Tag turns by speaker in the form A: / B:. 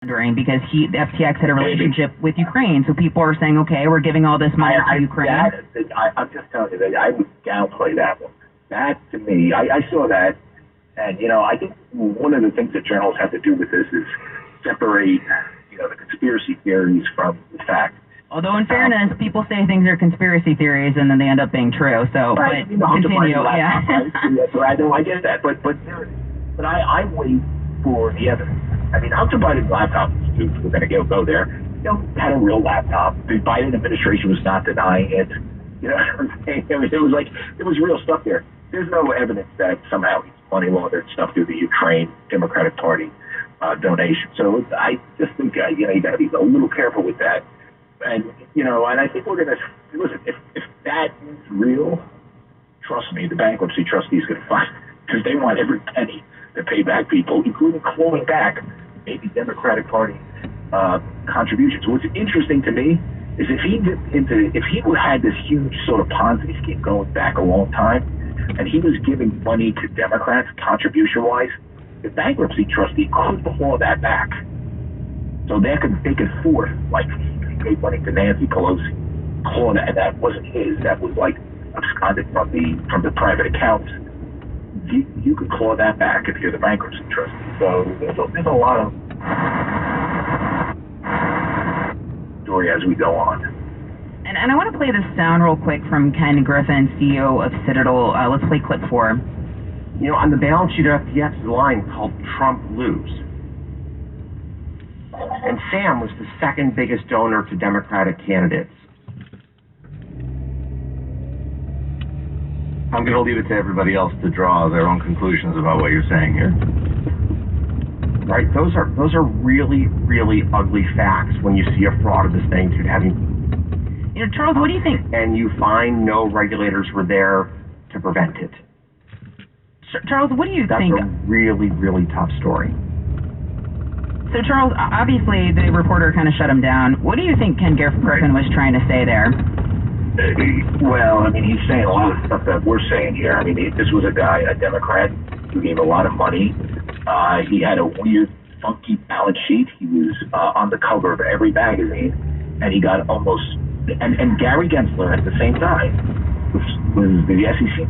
A: monitoring because the FTX had a relationship with Ukraine. So people are saying, okay, we're giving all this money to Ukraine.
B: I'm just telling you that I would downplay that one. That, to me, I saw that, and, I think one of the things that journalists have to do with this is separate, the conspiracy theories from the fact.
A: Although, in fairness, people say things are conspiracy theories and then they end up being true. So,
B: right.
A: But continue. Yeah.
B: Right? So I know I get that, but I wait for the evidence. I mean, Hunter Biden's laptop, if we're going to go there, had a real laptop. The Biden administration was not denying it. You know what I'm saying? I mean, it was real stuff there. There's no evidence that somehow he's money laundered stuff through the Ukraine Democratic Party donation. So I just think, you got to be a little careful with that. And, and I think we're going to, listen, if that is real, trust me, the bankruptcy trustee is going to find, because they want every penny to pay back people, including clawing back maybe Democratic Party contributions. What's interesting to me is if he had this huge sort of Ponzi scheme going back a long time, and he was giving money to Democrats contribution-wise, the bankruptcy trustee could claw that back. So they could force, like, he paid money to Nancy Pelosi, claw that, and that wasn't his. That was like absconded from the private accounts. You could claw that back if you're the bankruptcy trustee. So there's a lot of story as we go on.
A: And I want to play this sound real quick from Ken Griffin, CEO of Citadel. Let's play clip 4.
C: On the balance sheet of FTX is a line called Trump lose. And Sam was the second biggest donor to Democratic candidates.
D: I'm going to leave it to everybody else to draw their own conclusions about what you're saying here.
C: Right? Those are really, really ugly facts when you see a fraud of this magnitude having.
A: Charles, what do you think?
C: And you find no regulators were there to prevent it.
A: Charles, what do you think?
C: That's a really, really tough story.
A: So, Charles, obviously the reporter kind of shut him down. What do you think Ken Griffin was trying to say there?
B: Well, I mean, he's saying a lot of stuff that we're saying here. I mean, this was a guy, a Democrat, who gave a lot of money. He had a weird, funky balance sheet. He was on the cover of every magazine, and he got almost... And Gary Gensler, at the same time, was the SEC